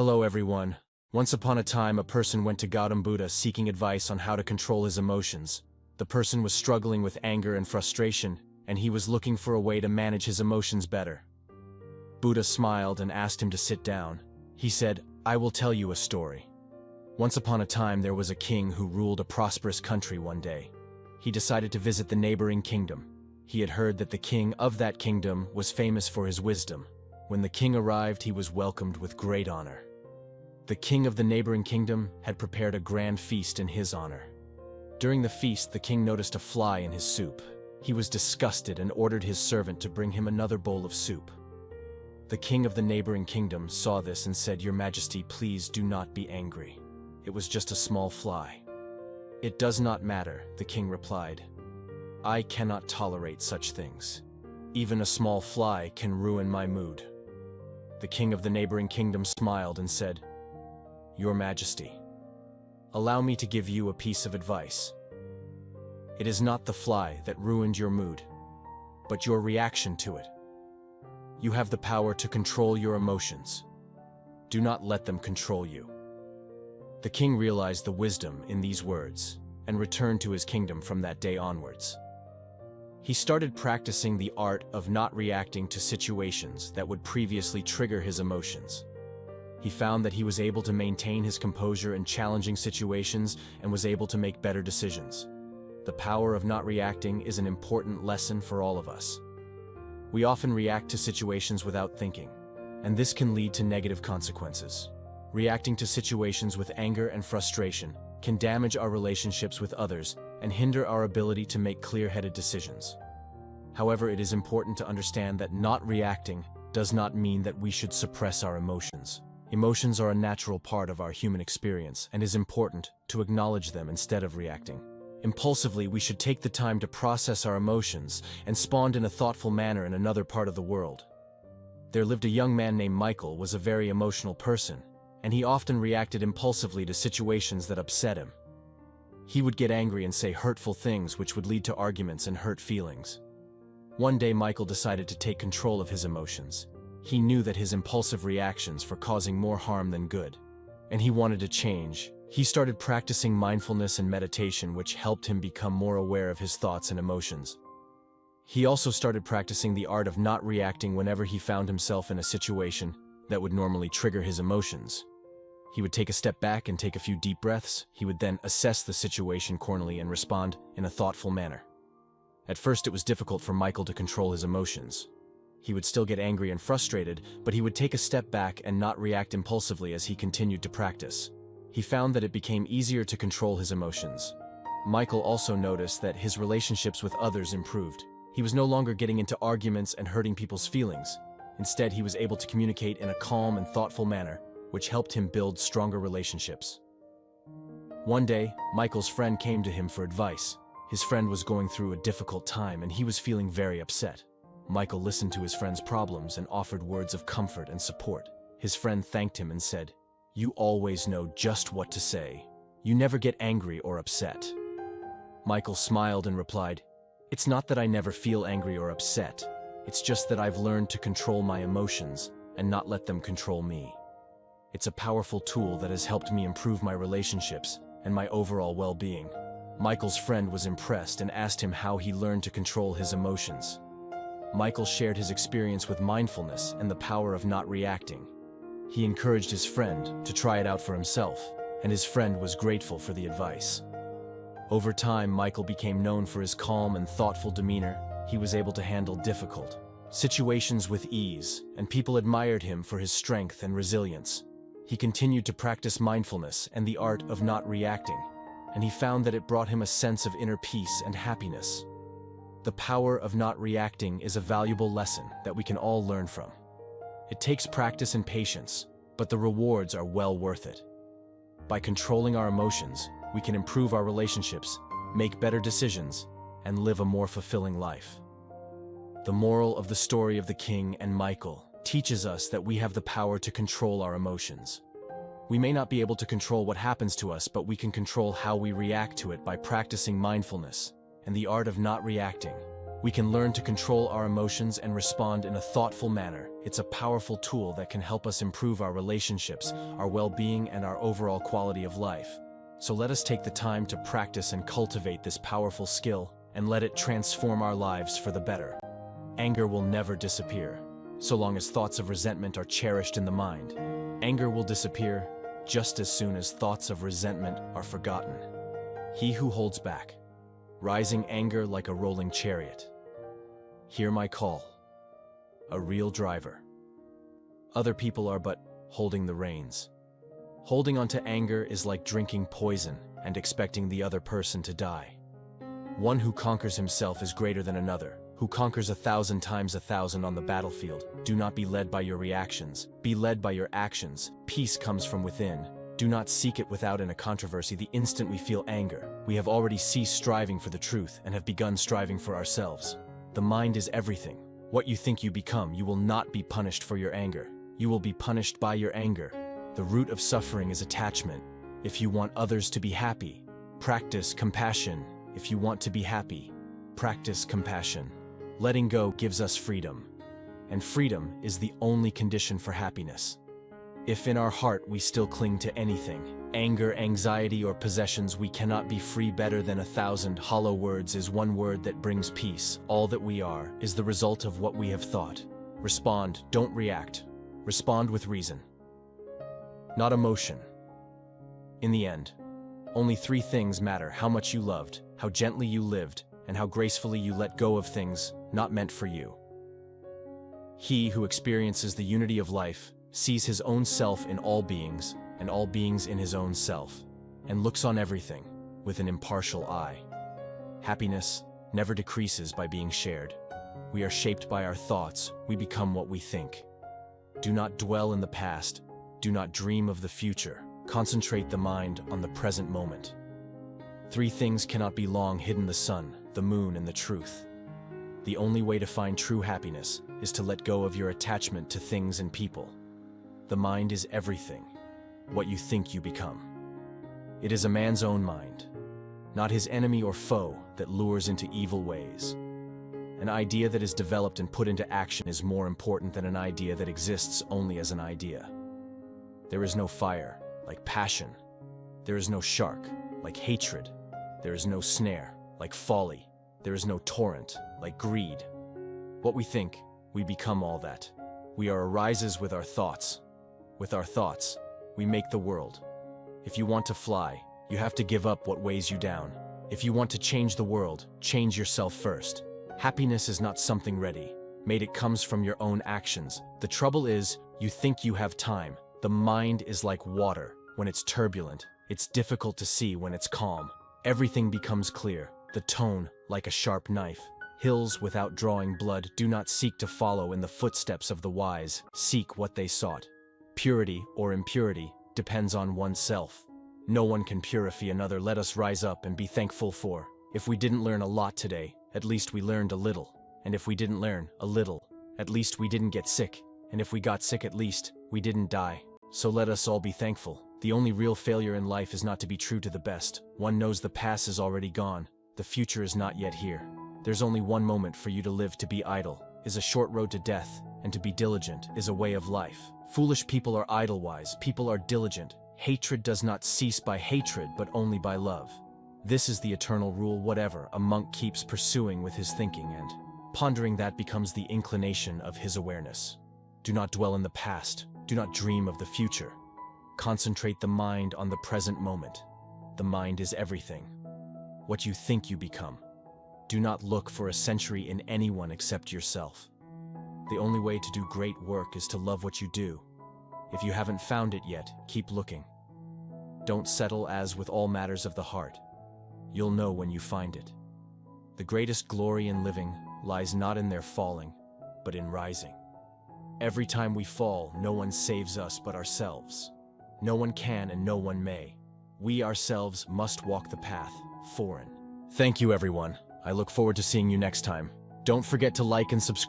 Hello everyone. Once upon a time, a person went to Gautama Buddha seeking advice on how to control his emotions. The person was struggling with anger and frustration, and he was looking for a way to manage his emotions better. Buddha smiled and asked him to sit down. He said, "I will tell you a story. Once upon a time, there was a king who ruled a prosperous country one day. He decided to visit the neighboring kingdom. He had heard that the king of that kingdom was famous for his wisdom. When the king arrived, he was welcomed with great honor. The king of the neighboring kingdom had prepared a grand feast in his honor. During the feast, the king noticed a fly in his soup. He was disgusted and ordered his servant to bring him another bowl of soup. The king of the neighboring kingdom saw this and said, "Your Majesty, please do not be angry. It was just a small fly." "It does not matter," the king replied. "I cannot tolerate such things. Even a small fly can ruin my mood." The king of the neighboring kingdom smiled and said, "Your Majesty, allow me to give you a piece of advice. It is not the fly that ruined your mood, but your reaction to it. You have the power to control your emotions. Do not let them control you." The king realized the wisdom in these words and returned to his kingdom from that day onwards. He started practicing the art of not reacting to situations that would previously trigger his emotions. He found that he was able to maintain his composure in challenging situations and was able to make better decisions. The power of not reacting is an important lesson for all of us. We often react to situations without thinking, and this can lead to negative consequences. Reacting to situations with anger and frustration can damage our relationships with others and hinder our ability to make clear-headed decisions. However, it is important to understand that not reacting does not mean that we should suppress our emotions. Emotions are a natural part of our human experience, and it is important to acknowledge them instead of reacting. Impulsively, we should take the time to process our emotions and respond in a thoughtful manner in another part of the world. There lived a young man named Michael, was a very emotional person, and he often reacted impulsively to situations that upset him. He would get angry and say hurtful things which would lead to arguments and hurt feelings. One day, Michael decided to take control of his emotions. He knew that his impulsive reactions were causing more harm than good, and he wanted to change. He started practicing mindfulness and meditation, which helped him become more aware of his thoughts and emotions. He also started practicing the art of not reacting whenever he found himself in a situation that would normally trigger his emotions. He would take a step back and take a few deep breaths. He would then assess the situation calmly and respond in a thoughtful manner. At first, it was difficult for Michael to control his emotions. He would still get angry and frustrated, but he would take a step back and not react impulsively as he continued to practice. He found that it became easier to control his emotions. Michael also noticed that his relationships with others improved. He was no longer getting into arguments and hurting people's feelings. Instead, he was able to communicate in a calm and thoughtful manner, which helped him build stronger relationships. One day, Michael's friend came to him for advice. His friend was going through a difficult time and he was feeling very upset. Michael listened to his friend's problems and offered words of comfort and support. His friend thanked him and said, "You always know just what to say. You never get angry or upset." Michael smiled and replied, "It's not that I never feel angry or upset. It's just that I've learned to control my emotions and not let them control me. It's a powerful tool that has helped me improve my relationships and my overall well-being." Michael's friend was impressed and asked him how he learned to control his emotions. Michael shared his experience with mindfulness and the power of not reacting. He encouraged his friend to try it out for himself, and his friend was grateful for the advice. Over time, Michael became known for his calm and thoughtful demeanor. He was able to handle difficult situations with ease, and people admired him for his strength and resilience. He continued to practice mindfulness and the art of not reacting, and he found that it brought him a sense of inner peace and happiness. The power of not reacting is a valuable lesson that we can all learn from. It takes practice and patience, but the rewards are well worth it. By controlling our emotions, we can improve our relationships, make better decisions, and live a more fulfilling life. The moral of the story of the king and Michael teaches us that we have the power to control our emotions. We may not be able to control what happens to us, but we can control how we react to it by practicing mindfulness and the art of not reacting. We can learn to control our emotions and respond in a thoughtful manner. It's a powerful tool that can help us improve our relationships, our well-being, and our overall quality of life. So let us take the time to practice and cultivate this powerful skill, and let it transform our lives for the better. Anger will never disappear, so long as thoughts of resentment are cherished in the mind. Anger will disappear just as soon as thoughts of resentment are forgotten. He who holds back, rising anger like a rolling chariot. Hear my call. A real driver. Other people are but holding the reins. Holding onto anger is like drinking poison and expecting the other person to die. One who conquers himself is greater than another, who conquers 1,000 times 1,000 on the battlefield. Do not be led by your reactions, be led by your actions. Peace comes from within. Do not seek it without in a controversy. The instant we feel anger, we have already ceased striving for the truth and have begun striving for ourselves. The mind is everything. What you think you become, you will not be punished for your anger. You will be punished by your anger. The root of suffering is attachment. If you want others to be happy, practice compassion. If you want to be happy, practice compassion. Letting go gives us freedom, and freedom is the only condition for happiness. If in our heart we still cling to anything, anger, anxiety, or possessions, we cannot be free. Better than 1,000 hollow words is one word that brings peace. All that we are is the result of what we have thought. Respond, don't react. Respond with reason, not emotion. In the end, only 3 things matter: how much you loved, how gently you lived, and how gracefully you let go of things not meant for you. He who experiences the unity of life sees his own self in all beings, and all beings in his own self, and looks on everything with an impartial eye. Happiness never decreases by being shared. We are shaped by our thoughts. We become what we think. Do not dwell in the past. Do not dream of the future. Concentrate the mind on the present moment. 3 things cannot be long hidden: the sun, the moon, and the truth. The only way to find true happiness is to let go of your attachment to things and people. The mind is everything. What you think you become. It is a man's own mind, not his enemy or foe, that lures into evil ways. An idea that is developed and put into action is more important than an idea that exists only as an idea. There is no fire like passion. There is no shark like hatred. There is no snare like folly. There is no torrent like greed. What we think, we become all that. We are arises with our thoughts. With our thoughts, we make the world. If you want to fly, you have to give up what weighs you down. If you want to change the world, change yourself first. Happiness is not something ready made. It comes from your own actions. The trouble is, you think you have time. The mind is like water. When it's turbulent, it's difficult to see when it's calm. Everything becomes clear. The tone, like a sharp knife. Hills without drawing blood. Do not seek to follow in the footsteps of the wise. Seek what they sought. Purity or impurity depends on oneself. No one can purify another. Let us rise up and be thankful for. If we didn't learn a lot today, at least we learned a little. And if we didn't learn a little, at least we didn't get sick. And if we got sick, at least we didn't die. So let us all be thankful. The only real failure in life is not to be true to the best. One knows the past is already gone. The future is not yet here. There's only one moment for you to live. To be idle is a short road to death, and to be diligent is a way of life. Foolish people are idle-wise. People are diligent. Hatred does not cease by hatred, but only by love. This is the eternal rule. Whatever a monk keeps pursuing with his thinking and pondering, that becomes the inclination of his awareness. Do not dwell in the past. Do not dream of the future. Concentrate the mind on the present moment. The mind is everything. What you think you become. Do not look for a century in anyone except yourself. The only way to do great work is to love what you do. If you haven't found it yet, keep looking. Don't settle. As with all matters of the heart, you'll know when you find it. The greatest glory in living lies not in their falling, but in rising. Every time we fall, no one saves us but ourselves. No one can and no one may. We ourselves must walk the path foreign. Thank you, everyone. I look forward to seeing you next time. Don't forget to like and subscribe.